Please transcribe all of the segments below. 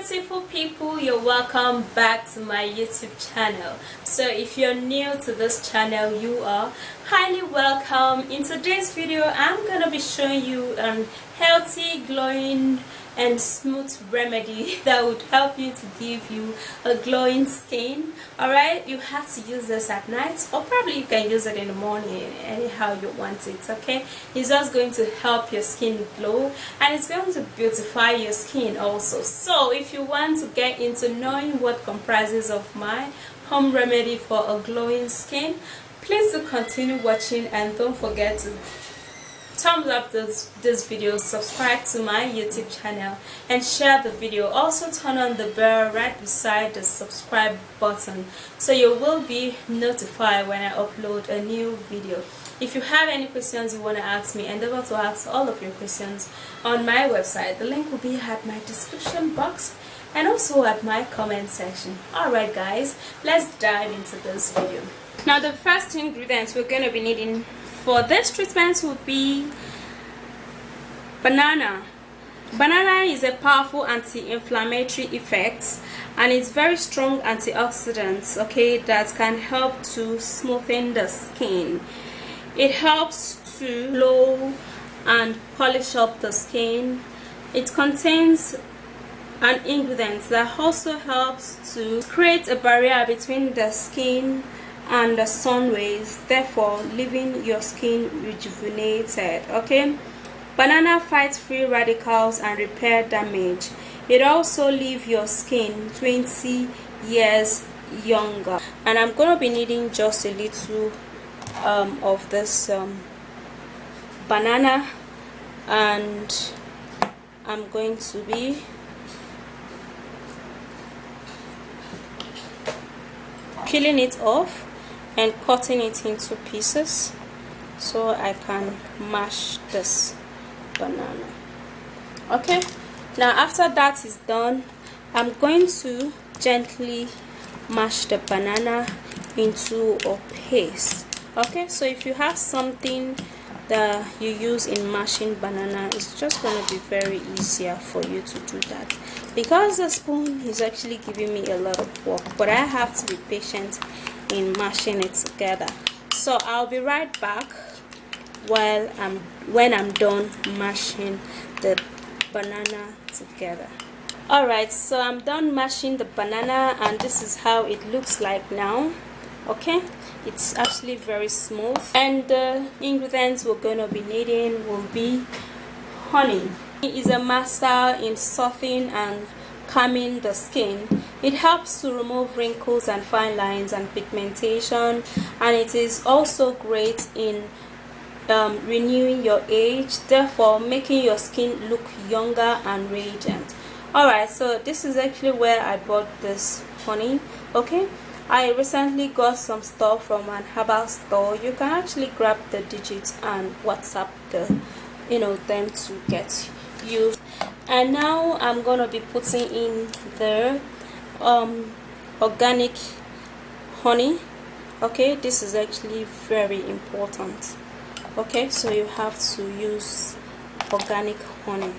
beautiful people, you're welcome back to my YouTube channel. So if you're new to this channel, you are highly welcome. In today's video, I'm gonna be showing you a healthy, glowing and smooth remedy that would help you to give you a glowing skin. Alright, you have to use this at night, or probably you can use it in the morning, anyhow you want it. Okay, it's just going to help your skin glow, and it's going to beautify your skin also. So if you want to get into knowing what comprises of my home remedy for a glowing skin, please do continue watching, and don't forget to thumbs up this video, subscribe to my YouTube channel, and share the video. Also turn on the bell right beside the subscribe button so you will be notified when I upload a new video. If you have any questions you want to ask me, endeavor to ask all of your questions on my website. The link will be at my description box and also at my comment section. Alright guys, let's dive into this video. Now the first ingredients we're going to be needing for this treatment would be banana. Banana is a powerful anti-inflammatory effect, and it's very strong antioxidants, okay, that can help to smoothen the skin. It helps to glow and polish up the skin. It contains an ingredient that also helps to create a barrier between the skin and the sun rays, therefore leaving your skin rejuvenated. Okay, banana fights free radicals and repair damage. It also leaves your skin 20 years younger. And I'm going to be needing just a little of this banana, and I'm going to be peeling it off and cutting it into pieces so I can mash this banana. Okay, now after that is done, I'm going to gently mash the banana into a paste. Okay, so if you have something that you use in mashing banana, it's just going to be very easier for you to do that, because the spoon is actually giving me a lot of work, but I have to be patient in mashing it together. So I'll be right back when I'm done mashing the banana together. Alright, so I'm done mashing the banana, and this is how it looks like now. Okay, it's actually very smooth, and the ingredients we're going to be needing will be honey. It is a master in soothing and calming the skin. It helps to remove wrinkles and fine lines and pigmentation, and it is also great in renewing your age, therefore making your skin look younger and radiant. Alright, so this is actually where I bought this honey. Okay, I recently got some stuff from an herbal store. You can actually grab the digits and WhatsApp them to get you. And now I'm gonna be putting in the organic honey. Okay, this is actually very important. Okay, so you have to use organic honey.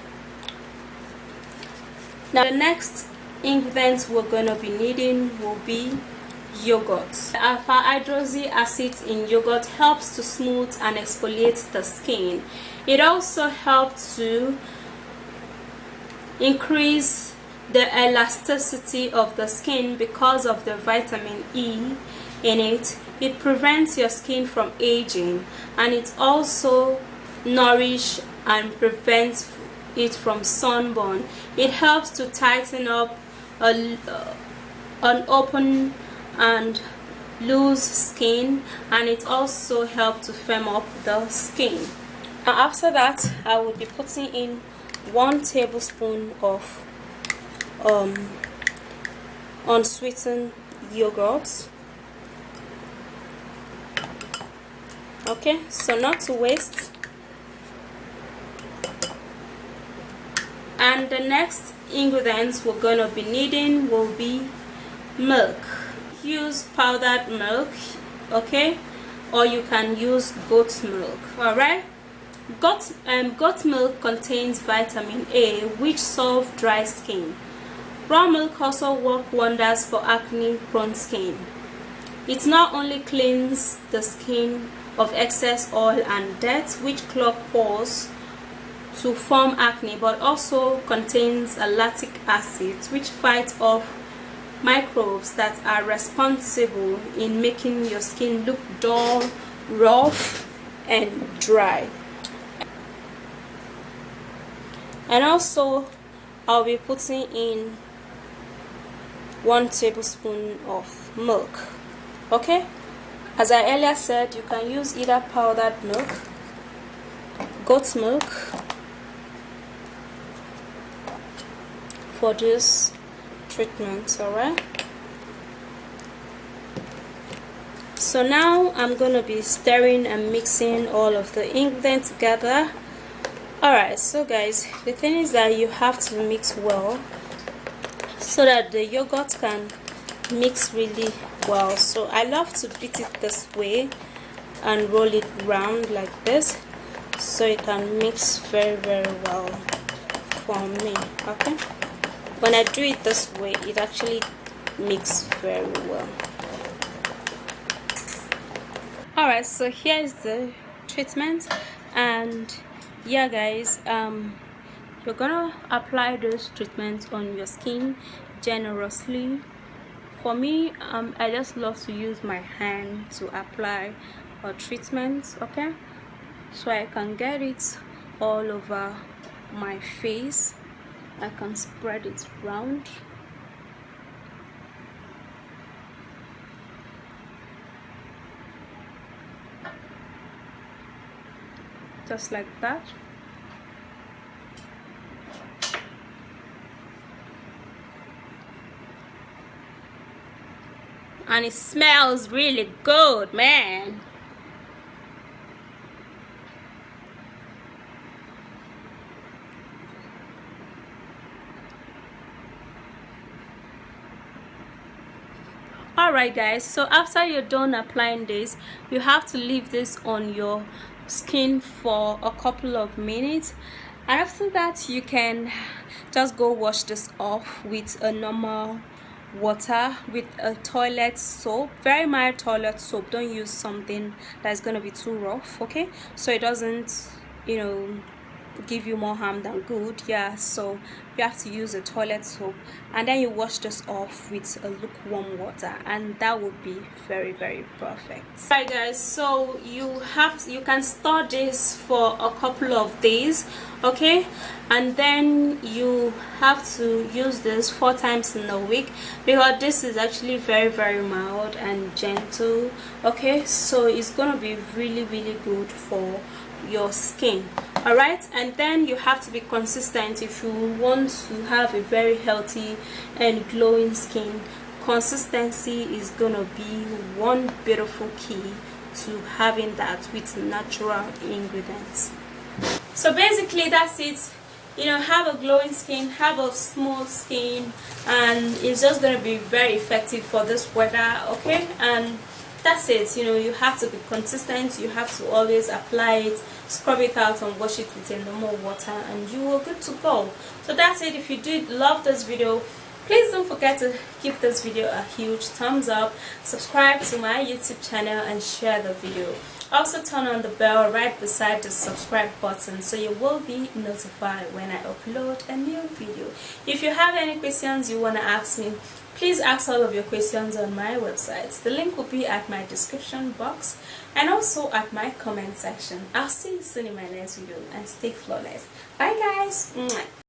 Now the next ingredients we're gonna be needing will be yogurt. Alpha hydroxy acid in yogurt helps to smooth and exfoliate the skin. It also helps to increase the elasticity of the skin because of the vitamin E in it. It prevents your skin from aging, and it also nourishes and prevents it from sunburn. It helps to tighten up an open and loose skin, and it also helps to firm up the skin. Now after that, I will be putting in 1 tablespoon of unsweetened yogurt. Okay, so not to waste. And the next ingredients we're going to be needing will be milk. Use powdered milk, okay, or you can use goat milk. Alright, goat milk contains vitamin A, which solves dry skin. Raw milk also works wonders for acne prone skin. It not only cleans the skin of excess oil and dirt which clog pores to form acne, but also contains a lactic acid which fights off microbes that are responsible in making your skin look dull, rough and dry. And also I'll be putting in 1 tablespoon of milk. Okay, as I earlier said, you can use either powdered milk, goat milk for this treatment. Alright, so now I'm gonna be stirring and mixing all of the ingredients together. Alright, so guys, the thing is that you have to mix well so that the yogurt can mix really well. So I love to beat it this way and roll it round like this so it can mix very well for me. Okay, when I do it this way, it actually mixes very well. Alright, so here is the treatment, and yeah guys, you're gonna apply this treatment on your skin generously. For me, I just love to use my hand to apply a treatment. Okay, so I can get it all over my face. I can spread it round. Just like that. And it smells really good, man. Alright guys, so after you're done applying this, you have to leave this on your skin for a couple of minutes, and after that you can just go wash this off with a normal water, with a toilet soap, very mild toilet soap. Don't use something that's gonna be too rough, okay, so it doesn't, you know, give you more harm than good. Yeah, so you have to use a toilet soap, and then you wash this off with a lukewarm water, and that would be very perfect. Right guys, so you can store this for a couple of days, okay, and then you have to use this 4 times in a week, because this is actually very mild and gentle. Okay, so it's gonna be really good for your skin. All right, and then you have to be consistent if you want to have a very healthy and glowing skin. Consistency is gonna be one beautiful key to having that with natural ingredients. So basically that's it. You know, have a glowing skin, have a smooth skin, and it's just gonna be very effective for this weather. Okay, and that's it. You know, you have to be consistent, you have to always apply it, scrub it out and wash it with a normal water, and you are good to go. So that's it. If you did love this video, please don't forget to give this video a huge thumbs up, subscribe to my YouTube channel and share the video. Also turn on the bell right beside the subscribe button so you will be notified when I upload a new video. If you have any questions you want to ask me, please ask all of your questions on my website. The link will be at my description box and also at my comment section. I'll see you soon in my next video, and stay flawless. Bye guys. Mwah.